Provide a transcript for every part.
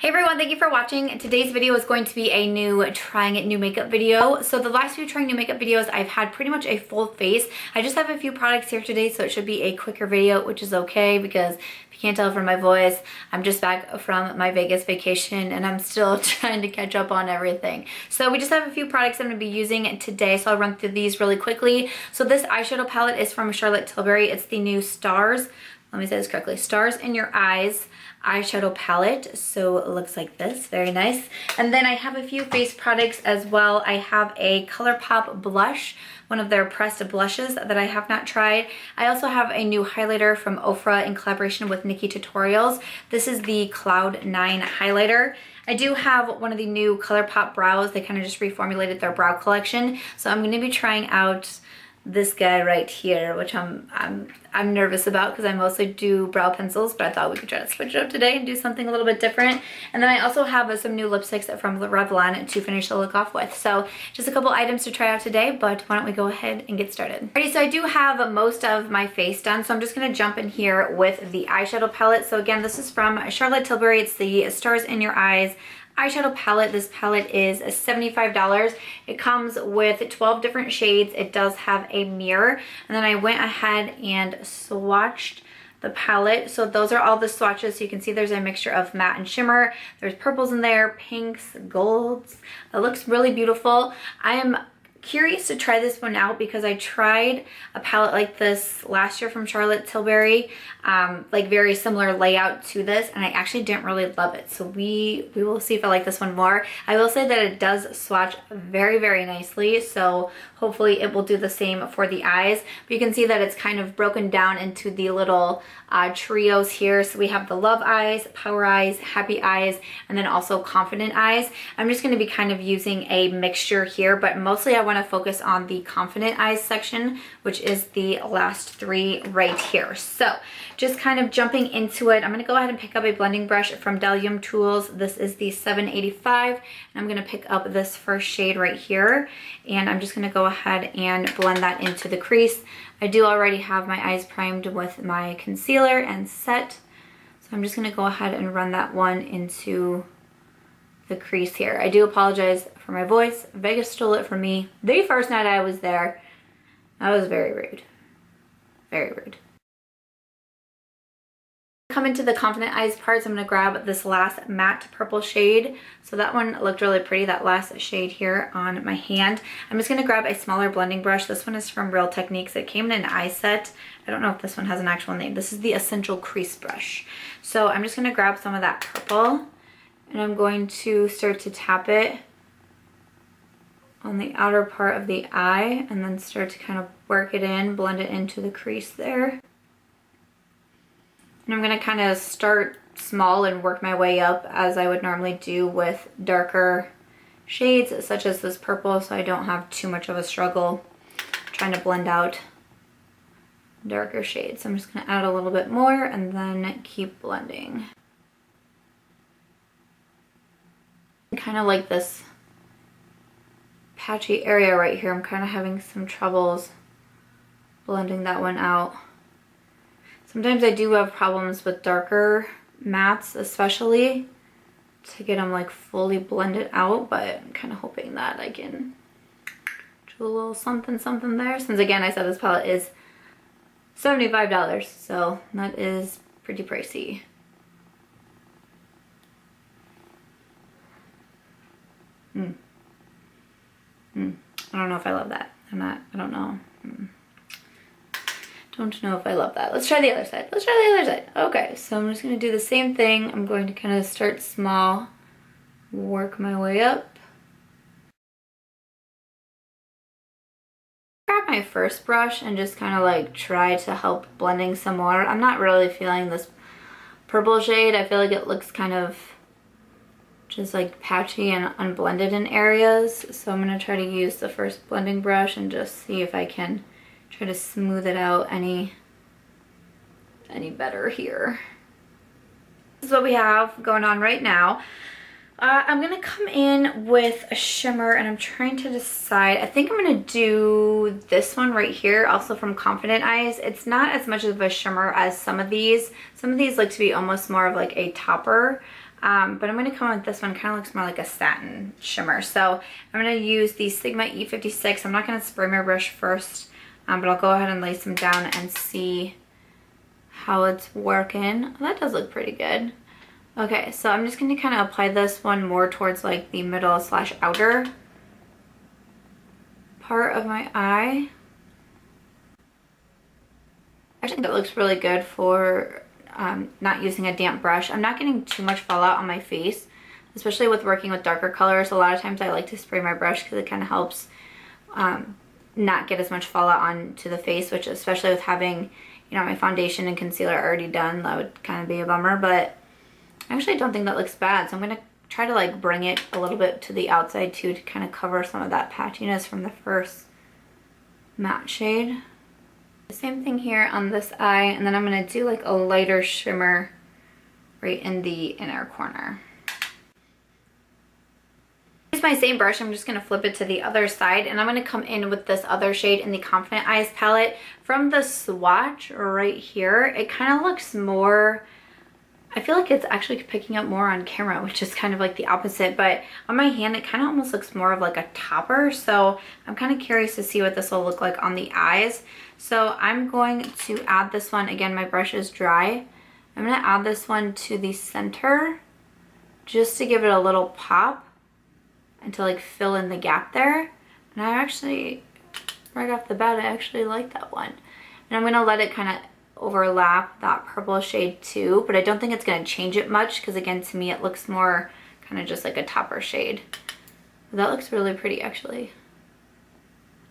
Hey everyone, thank you for watching. Today's video is going to be a new trying new makeup video. So the last few trying new makeup videos, I've had pretty much a full face. I just have a few products here today, so it should be a quicker video, which is okay because if you can't tell from my voice, I'm just back from my Vegas vacation and I'm still trying to catch up on everything. So we just have a few products I'm going to be using today, so I'll run through these really quickly. So this eyeshadow palette is from Charlotte Tilbury. It's the new Stars, let me say this correctly, Stars in Your Eyes eyeshadow palette. So it looks like this, very nice. And then I have a few face products as well. I have a Colourpop blush, one of their pressed blushes that I have not tried. I also have a new highlighter from Ofra in collaboration with NikkieTutorials. This is the Cloud 9 highlighter. I do have one of the new Colourpop brows. They kind of just reformulated their brow collection. So I'm going to be trying out this guy right here, which I'm nervous about because I mostly do brow pencils, but I thought we could try to switch it up today and do something a little bit different. And then I also have some new lipsticks from Revlon to finish the look off with. So just a couple items to try out today, but why don't we go ahead and get started. Alrighty, so I do have most of my face done, so I'm just gonna jump in here with the eyeshadow palette. So again, this is from Charlotte Tilbury. It's the Stars in Your Eyes eyeshadow palette. This palette is $75. It comes with 12 different shades. It does have a mirror, and then I went ahead and swatched the palette. So those are all the swatches. So you can see there's a mixture of matte and shimmer. There's purples in there, pinks, golds. It looks really beautiful. I am curious to try this one out because I tried a palette like this last year from Charlotte Tilbury, like very similar layout to this, and I actually didn't really love it. So we will see if I like this one more. I will say that it does swatch very, very nicely, so hopefully it will do the same for the eyes. But you can see that it's kind of broken down into the little trios here. So we have the Love Eyes, Power Eyes, Happy Eyes, and then also Confident Eyes. I'm just going to be kind of using a mixture here, but mostly I want to focus on the Confident Eyes section, which is the last three right here. So just kind of jumping into it, I'm going to go ahead and pick up a blending brush from Bdellium Tools. This is the 785, and I'm going to pick up this first shade right here, and I'm just going to go ahead and blend that into the crease. I do already have my eyes primed with my concealer and set, so I'm just going to go ahead and run that one into the crease here. I do apologize for my voice. Vegas stole it from me the first night I was there. That was very rude. Very rude. Come into the Confident Eyes parts, I'm going to grab this last matte purple shade. So that one looked really pretty, that last shade here on my hand. I'm just going to grab a smaller blending brush. This one is from Real Techniques. It came in an eye set. I don't know if this one has an actual name. This is the Essential Crease Brush. So I'm just going to grab some of that purple, and I'm going to start to tap it on the outer part of the eye and then start to kind of work it in, blend it into the crease there. And I'm going to kind of start small and work my way up as I would normally do with darker shades such as this purple, so I don't have too much of a struggle trying to blend out darker shades. So I'm just going to add a little bit more and then keep blending. Kind of like this patchy area right here, I'm kind of having some troubles blending that one out. Sometimes I do have problems with darker mattes, especially to get them like fully blended out, but I'm kind of hoping that I can do a little something something there, since again I said this palette is $75, so that is pretty pricey. I don't know if I love that. I don't know. Don't know if I love that. Let's try the other side. Let's try the other side. Okay, so I'm just going to do the same thing. I'm going to kind of start small, work my way up. Grab my first brush and just kind of like try to help blending some more. I'm not really feeling this purple shade. I feel like it looks kind of just like patchy and unblended in areas. So I'm going to try to use the first blending brush and just see if I can try to smooth it out any better here. This is what we have going on right now. I'm going to come in with a shimmer, and I'm trying to decide. I think I'm going to do this one right here, also from Confident Eyes. It's not as much of a shimmer as some of these. Some of these like to be almost more of like a topper. But I'm going to come in with this one. Kind of looks more like a satin shimmer. So I'm going to use the Sigma E36. I'm not going to spray my brush first, but I'll go ahead and lay some down and see how it's working. Oh, that does look pretty good. Okay, so I'm just going to kind of apply this one more towards like the middle slash outer part of my eye. I think that looks really good for not using a damp brush. I'm not getting too much fallout on my face, especially with working with darker colors. A lot of times I like to spray my brush because it kind of helps not get as much fallout onto the face, which especially with having, you know, my foundation and concealer already done, that would kind of be a bummer. But I actually don't think that looks bad, so I'm going to try to like bring it a little bit to the outside too, to kind of cover some of that patchiness from the first matte shade. The same thing here on this eye, and then I'm going to do like a lighter shimmer right in the inner corner. Use my same brush. I'm just going to flip it to the other side, and I'm going to come in with this other shade in the Confident Eyes palette. From the swatch right here, it kind of looks more, I feel like it's actually picking up more on camera, which is kind of like the opposite, but on my hand it kind of almost looks more of like a topper. So I'm kind of curious to see what this will look like on the eyes. So I'm going to add this one, again my brush is dry. I'm going to add this one to the center just to give it a little pop and to like fill in the gap there. And I actually, right off the bat, I actually like that one. And I'm going to let it kind of overlap that purple shade too, but I don't think it's going to change it much because again, to me it looks more kind of just like a topper shade. But that looks really pretty actually.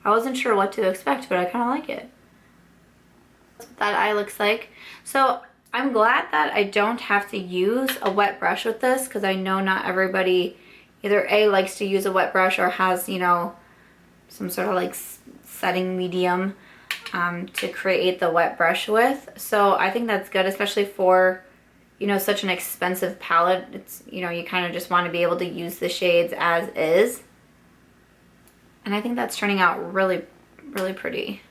I wasn't sure what to expect, but I kind of like it. That's what that eye looks like. So I'm glad that I don't have to use a wet brush with this, because I know not everybody either A, likes to use a wet brush or has, you know, some sort of like setting medium to create the wet brush with. So I think that's good, especially for, you know, such an expensive palette. It's, you know, you kind of just want to be able to use the shades as is. And I think that's turning out really, really pretty.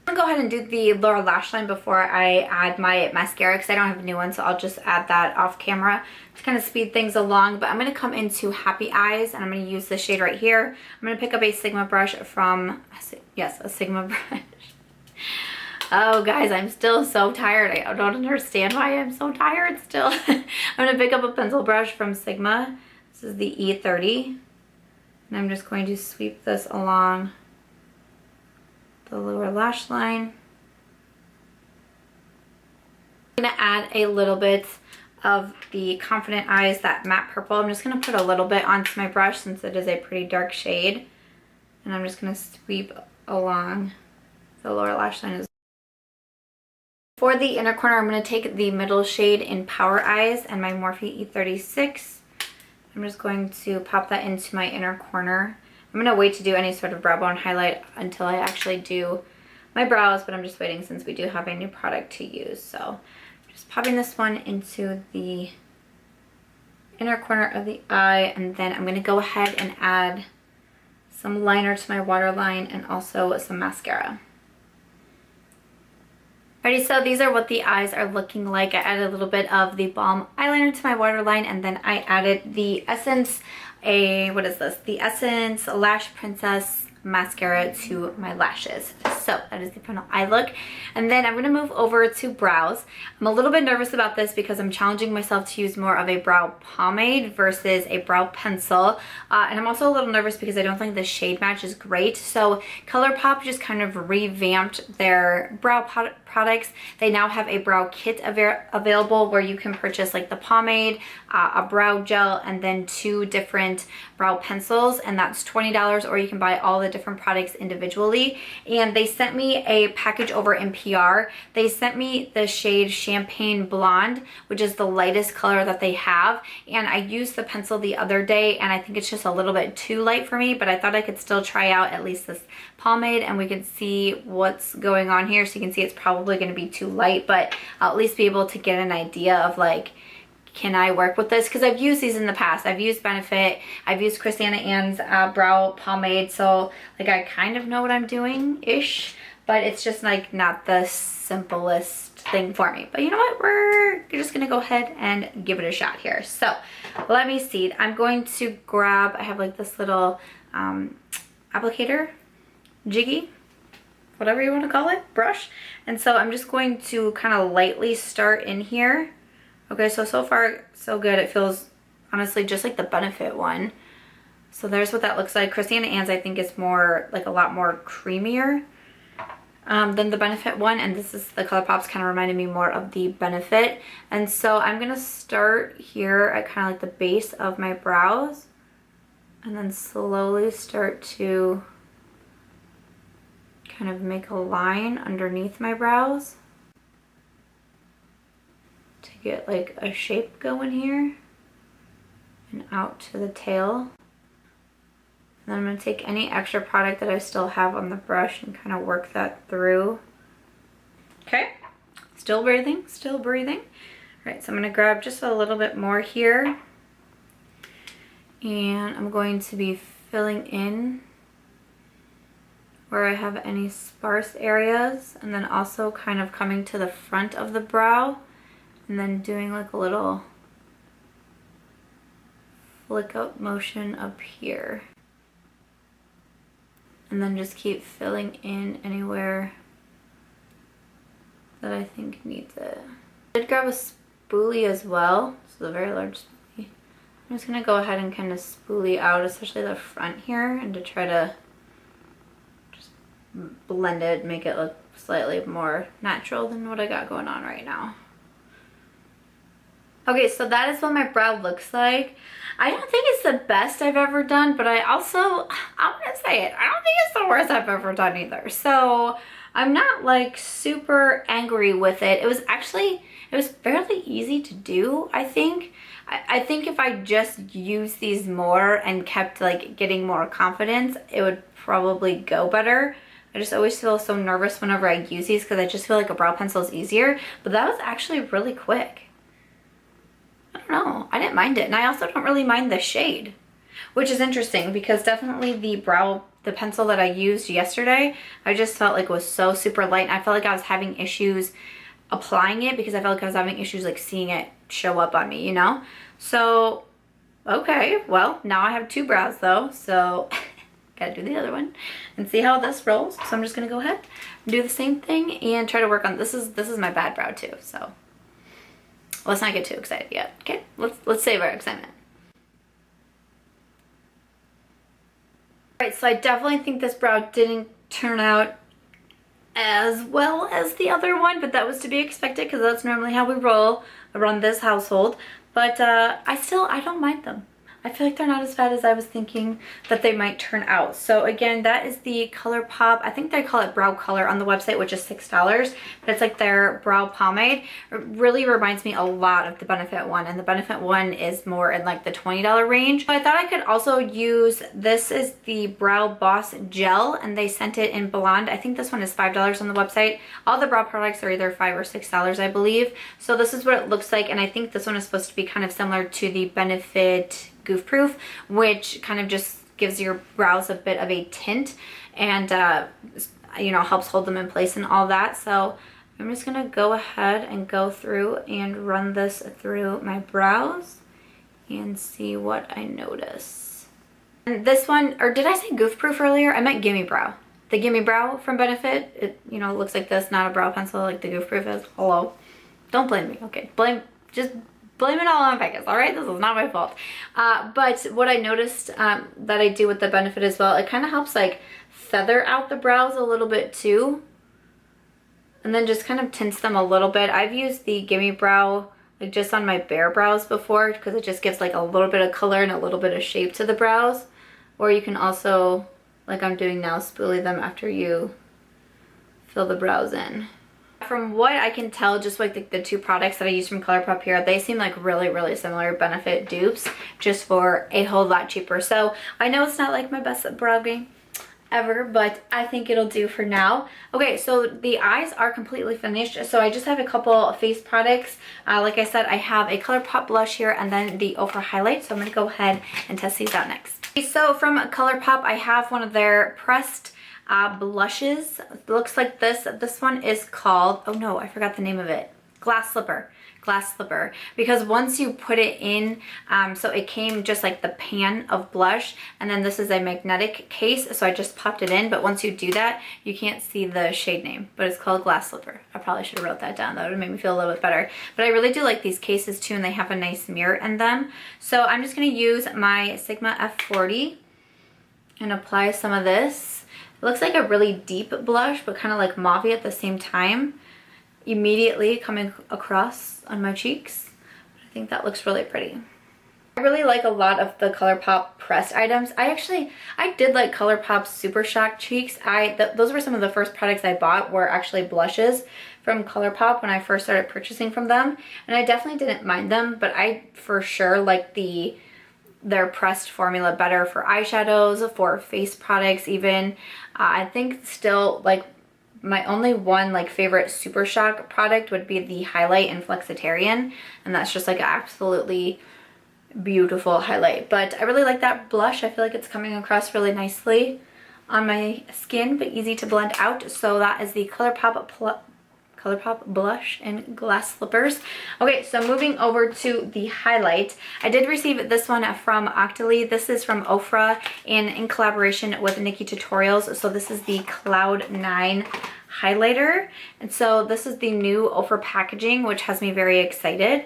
I'm gonna go ahead and do the lower lash line before I add my mascara, because I don't have a new one, so I'll just add that off camera to kind of speed things along. But I'm gonna come into Happy Eyes, and I'm gonna use this shade right here. I'm gonna pick up a Sigma brush from, yes, a Sigma brush. Oh guys, I'm still so tired. I don't understand why I'm so tired still. I'm gonna pick up a pencil brush from Sigma. This is the E30. And I'm just going to sweep this along the lower lash line. I'm going to add a little bit of the Confident Eyes, that matte purple. I'm just going to put a little bit onto my brush since it is a pretty dark shade. And I'm just going to sweep along the lower lash line. For the inner corner, I'm going to take the middle shade in Power Eyes and my Morphe E36. I'm just going to pop that into my inner corner. I'm going to wait to do any sort of brow bone highlight until I actually do my brows, but I'm just waiting since we do have a new product to use. So just popping this one into the inner corner of the eye, and then I'm going to go ahead and add some liner to my waterline and also some mascara. Alrighty, so these are what the eyes are looking like. I added a little bit of the balm eyeliner to my waterline, and then I added the Essence, what is this? The Essence Lash Princess mascara to my lashes. So that is the final eye look. And then I'm going to move over to brows. I'm a little bit nervous about this because I'm challenging myself to use more of a brow pomade versus a brow pencil. And I'm also a little nervous because I don't think the shade match is great. So Colourpop just kind of revamped their brow products. They now have a brow kit available where you can purchase like the pomade, a brow gel, and then 2 different brow pencils, and that's $20, or you can buy all the different products individually. And they sent me a package over in PR. They sent me the shade Champagne Blonde, which is the lightest color that they have, and I used the pencil the other day and I think it's just a little bit too light for me, but I thought I could still try out at least this pomade and we could see what's going on here. So you can see it's probably going to be too light, but I'll at least be able to get an idea of like, can I work with this? Because I've used these in the past. I've used Benefit, I've used Christiana Ann's brow pomade, so like I kind of know what I'm doing ish. but it's just like not the simplest thing for me. But you know what, we're just gonna go ahead and give it a shot here. So let me see, I'm going to grab, I have like this little applicator, jiggy, whatever you want to call it, brush. And so I'm just going to kind of lightly start in here. Okay, so far so good. It feels honestly just like the Benefit one. So there's what that looks like. Christiana Ann's I think is more like a lot more creamier than the Benefit one, and this is the Colourpop's kind of reminded me more of the Benefit. And so I'm gonna start here at kind of like the base of my brows and then slowly start to kind of make a line underneath my brows to get like a shape going here and out to the tail. And then I'm going to take any extra product that I still have on the brush and kind of work that through. Okay, still breathing, still breathing. All right, so I'm going to grab just a little bit more here, and I'm going to be filling in where I have any sparse areas, and then also kind of coming to the front of the brow and then doing like a little flick up motion up here. And then just keep filling in anywhere that I think needs it. I did grab a spoolie as well, so the very large spoolie. I'm just gonna go ahead and kind of spoolie out, especially the front here, and to try to blend it, make it look slightly more natural than what I got going on right now. Okay, so that is what my brow looks like. I don't think it's the best I've ever done, but I'm gonna say it, I don't think it's the worst I've ever done either. So I'm not like super angry with it. It was fairly easy to do, I think. I think if I just used these more and kept like getting more confidence, it would probably go better. I just always feel so nervous whenever I use these because I just feel like a brow pencil is easier, but that was actually really quick. I don't know, I didn't mind it, and I also don't really mind the shade, which is interesting because definitely the pencil that I used yesterday, I just felt like it was so super light, and I felt like I was having issues applying it because I felt like I was having issues like seeing it show up on me, you know? So, okay, well, now I have two brows though, so gotta do the other one and see how this rolls. So I'm just gonna go ahead and do the same thing and try to work on this. This is my bad brow too, so let's not get too excited yet. Okay, let's save our excitement. All right, so I definitely think this brow didn't turn out as well as the other one, but that was to be expected because that's normally how we roll around this household. But I don't mind them. I feel like they're not as bad as I was thinking that they might turn out. So again, that is the Colourpop, I think they call it Brow Color on the website, which is $6, but it's like their brow pomade. It really reminds me a lot of the Benefit one, and the Benefit one is more in like the $20 range. But I thought I could also use, this is the Brow Boss Gel, and they sent it in blonde. I think this one is $5 on the website. All the brow products are either $5 or $6, I believe. So this is what it looks like, and I think this one is supposed to be kind of similar to the Benefit Goof Proof, which kind of just gives your brows a bit of a tint and you know, helps hold them in place and all that. So I'm just gonna go ahead and go through and run this through my brows and see what I notice. And this one, or did I say Goof Proof earlier? I meant Gimme Brow. The Gimme Brow from Benefit, it, you know, looks like this, not a brow pencil like the Goof Proof is. Hello, don't blame me. Okay, just blame it all on Vegas, all right? This is not my fault. But what I noticed that I do with the Benefit as well, it kind of helps like feather out the brows a little bit too. And then just kind of tints them a little bit. I've used the Gimme Brow like just on my bare brows before because it just gives like a little bit of color and a little bit of shape to the brows. Or you can also, like I'm doing now, spoolie them after you fill the brows in. From what I can tell, just like the two products that I use from Colourpop here, they seem like really similar Benefit dupes, just for a whole lot cheaper. So I know it's not like my best brow game ever, but I think it'll do for now. Okay, so the eyes are completely finished, so I just have a couple face products. Like I said, I have a Colourpop blush here and then the Ofra highlight, so I'm gonna go ahead and test these out next. Okay, so from Colourpop, I have one of their pressed blushes. It looks like this. This one is called, oh no, I forgot the name of it. Glass Slipper. Glass Slipper, because once you put it in, so it came just like the pan of blush, and then this is a magnetic case, so I just popped it in, but once you do that, you can't see the shade name, but it's called Glass Slipper. I probably should have wrote that down. That would have made me feel a little bit better. But I really do like these cases too, and they have a nice mirror in them. So I'm just going to use my Sigma F40 and apply some of this. It looks like a really deep blush, but kind of like mauve at the same time. Immediately coming across on my cheeks. I think that looks really pretty. I really like a lot of the Colourpop pressed items. I did like Colourpop's Super Shock cheeks. Those were some of the first products I bought, were actually blushes from Colourpop when I first started purchasing from them. And I definitely didn't mind them, but I for sure like their pressed formula better for eyeshadows, for face products even. I think still like my only one like favorite Super Shock product would be the highlight in Flexitarian, and that's just like absolutely beautiful highlight. But I really like that blush. I feel like it's coming across really nicely on my skin, but easy to blend out. So that is the Colourpop blush in Glass Slippers. Okay, so moving over to the highlight. I did receive this one from WAUKEE. This is from Ofra and in collaboration with NikkieTutorials. So this is the Cloud 9 highlighter. And so this is the new Ofra packaging, which has me very excited.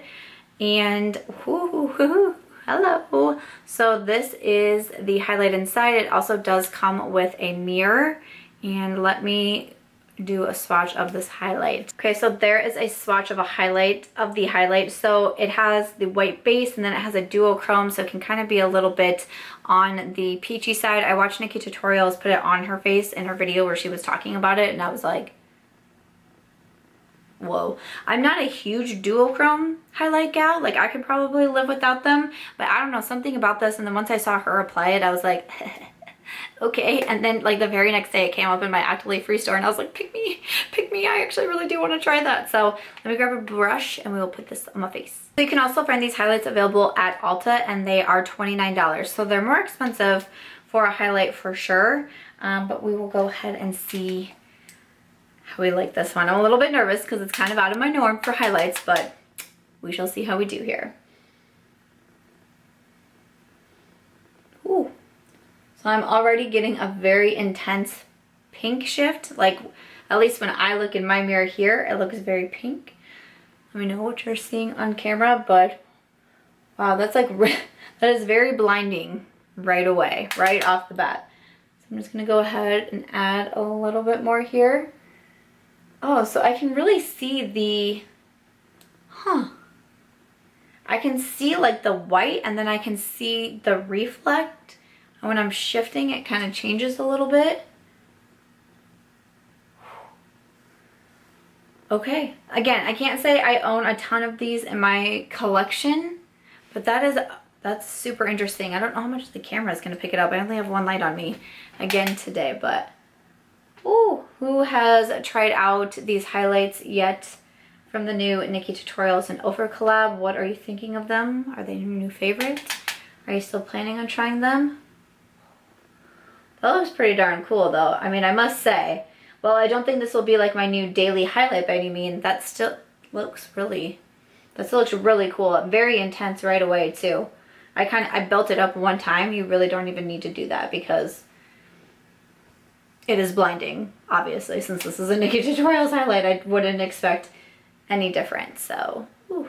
And hello. So this is the highlight inside. It also does come with a mirror. And let me do a swatch of this highlight. Okay, so there is a swatch of the highlight. So it has the white base, and then it has a duochrome, so it can kind of be a little bit on the peachy side. I watched NikkieTutorials put it on her face in her video where she was talking about it, and I was like, whoa. I'm not a huge duochrome highlight gal. Like, I could probably live without them, but I don't know, something about this. And then once I saw her apply it, I was like, okay. And then like the very next day it came up in my Actively Free store, and I was like, pick me. I actually really do want to try that. So let me grab a brush and we will put this on my face. So you can also find these highlights available at Ulta, and they are $29. So they're more expensive for a highlight for sure. But we will go ahead and see how we like this one. I'm a little bit nervous because it's kind of out of my norm for highlights, but we shall see how we do here. Ooh. So I'm already getting a very intense pink shift. Like, at least when I look in my mirror here, it looks very pink. Let me know what you're seeing on camera, but wow, that's like, that is very blinding right away, right off the bat. So I'm just gonna go ahead and add a little bit more here. Oh, so I can really see I can see like the white, and then I can see the reflect. And when I'm shifting, it kind of changes a little bit. Okay, again, I can't say I own a ton of these in my collection, but that's super interesting. I don't know how much the camera is going to pick it up. I only have one light on me again today, but ooh, who has tried out these highlights yet from the new NikkieTutorials and Ofra collab? What are you thinking of them? Are they your new favorite? Are you still planning on trying them? That looks pretty darn cool though. I mean, I must say, well, I don't think this will be like my new daily highlight by any means. That still looks really cool. Very intense right away too. I built it up one time. You really don't even need to do that because it is blinding, obviously. Since this is a NikkieTutorials highlight, I wouldn't expect any different. So, ooh.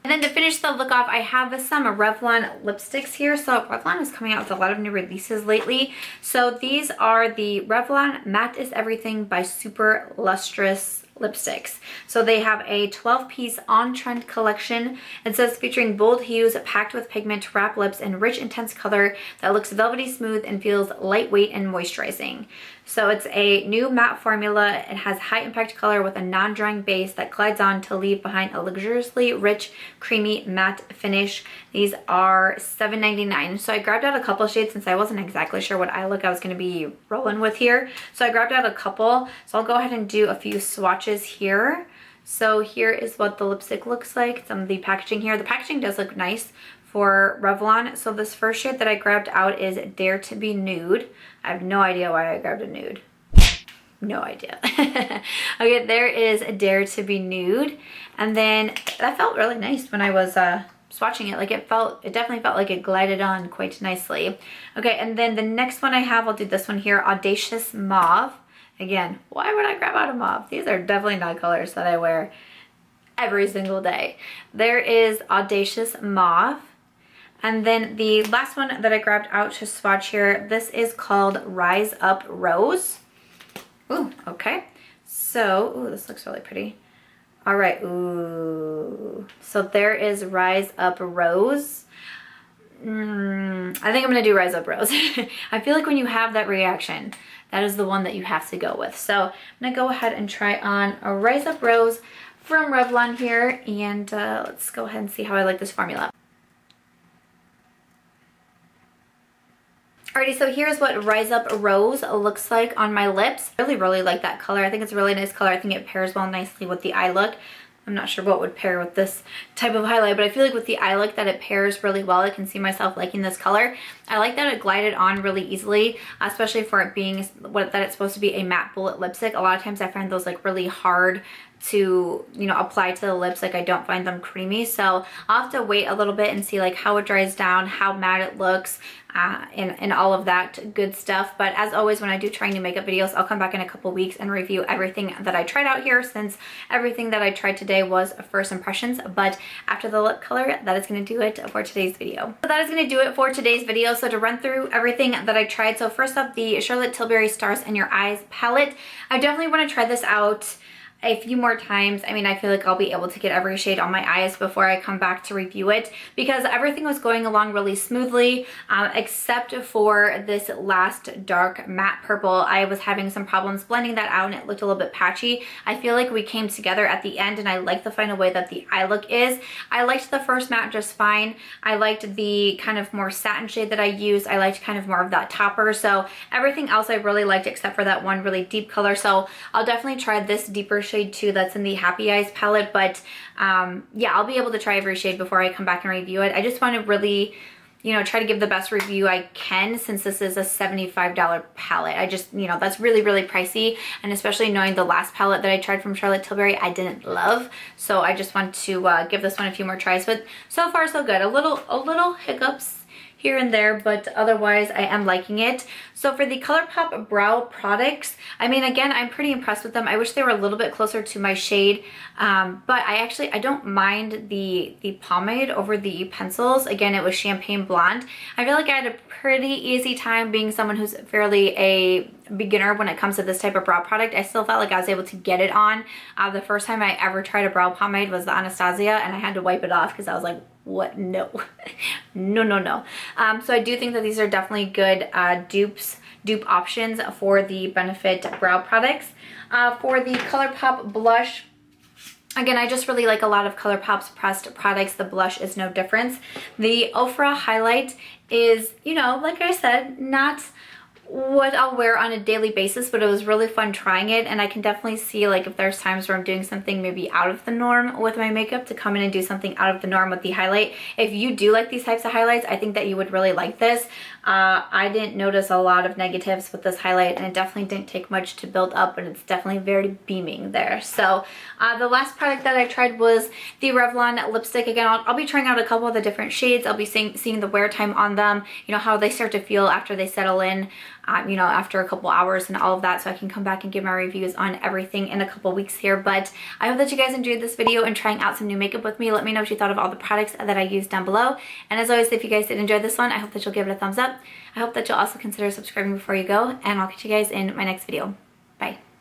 And then to finish the look off, I have some Revlon lipsticks here. So Revlon is coming out with a lot of new releases lately. So these are the Revlon Matte is Everything by Super Lustrous lipsticks. So they have a 12-piece on-trend collection. It says featuring bold hues packed with pigment, wrap lips, and rich intense color that looks velvety smooth and feels lightweight and moisturizing. So it's a new matte formula. It has high impact color with a non-drying base that glides on to leave behind a luxuriously rich, creamy matte finish. These are $7.99. So I grabbed out a couple shades since I wasn't exactly sure what eye look I was going to be rolling with here. So I grabbed out a couple. So I'll go ahead and do a few swatches here. So here is what the lipstick looks like. Some of the packaging here. The packaging does look nice for Revlon. So this first shade that I grabbed out is Dare to be Nude. I have no idea why I grabbed a nude. No idea. Okay, there is Dare to be Nude. And then that felt really nice when I was swatching it. Like it definitely felt like it glided on quite nicely. Okay, and then the next one I have, I'll do this one here, Audacious Mauve. Again, why would I grab out a mauve? These are definitely not colors that I wear every single day. There is Audacious Mauve. And then the last one that I grabbed out to swatch here, this is called Rise Up Rose. Ooh, okay. So, ooh, this looks really pretty. All right, ooh. So there is Rise Up Rose. I think I'm gonna do Rise Up Rose. I feel like when you have that reaction, that is the one that you have to go with. So I'm gonna go ahead and try on a Rise Up Rose from Revlon here, and let's go ahead and see how I like this formula. Alrighty, so here's what Rise Up Rose looks like on my lips. I really like that color. I think it's a really nice color. I think it pairs well nicely with the eye look. I'm not sure what would pair with this type of highlight, but I feel like with the eye look that it pairs really well. I can see myself liking this color. I like that it glided on really easily, especially for it being that it's supposed to be a matte bullet lipstick. A lot of times I find those like really hard to, you know, apply to the lips. Like I don't find them creamy. So I'll have to wait a little bit and see like how it dries down, how matte it looks, and all of that good stuff. But as always, when I do try new makeup videos, I'll come back in a couple weeks and review everything that I tried out here, since everything that I tried today was first impressions. But after the lip color, that is going to do it for today's video. So that is going to do it for today's video. So to run through everything that I tried, so first up, the Charlotte Tilbury Stars in Your Eyes palette. I definitely want to try this out a few more times. I mean, I feel like I'll be able to get every shade on my eyes before I come back to review it, because everything was going along really smoothly, except for this last dark matte purple. I was having some problems blending that out and it looked a little bit patchy. I feel like we came together at the end, and I like the final way that the eye look is. I liked the first matte just fine. I liked the kind of more satin shade that I used. I liked kind of more of that topper. So everything else I really liked except for that one really deep color. So I'll definitely try this deeper shade too that's in the Happy Eyes palette. But yeah, I'll be able to try every shade before I come back and review it. I just want to really, you know, try to give the best review I can, since this is a $75 palette. I just, you know, that's really pricey, and especially knowing the last palette that I tried from Charlotte Tilbury I didn't love. So I just want to give this one a few more tries. But so far so good. A little hiccups here and there, but otherwise I am liking it. So for the Colourpop Brow products, I mean, again, I'm pretty impressed with them. I wish they were a little bit closer to my shade, but I don't mind the pomade over the pencils. Again, it was Champagne Blonde. I feel like I had a pretty easy time being someone who's fairly a beginner when it comes to this type of brow product. I still felt like I was able to get it on. The first time I ever tried a brow pomade was the Anastasia, and I had to wipe it off because I was like, what? No. No. So I do think that these are definitely good dupe options for the Benefit brow products. For the Colourpop blush, again, I just really like a lot of Colourpop's pressed products. The blush is no difference. The Ofra highlight is, you know, like I said, not what I'll wear on a daily basis, but it was really fun trying it, and I can definitely see like if there's times where I'm doing something maybe out of the norm with my makeup, to come in and do something out of the norm with the highlight. If you do like these types of highlights, I think that you would really like this. I didn't notice a lot of negatives with this highlight, and it definitely didn't take much to build up, but it's definitely very beaming there. So the last product that I tried was the Revlon lipstick. Again, I'll be trying out a couple of the different shades. I'll be seeing the wear time on them, you know, how they start to feel after they settle in, you know, after a couple hours and all of that, so I can come back and give my reviews on everything in a couple weeks here. But I hope that you guys enjoyed this video and trying out some new makeup with me. Let me know what you thought of all the products that I used down below. And as always, if you guys did enjoy this one, I hope that you'll give it a thumbs up. I hope that you'll also consider subscribing before you go, and I'll catch you guys in my next video. Bye.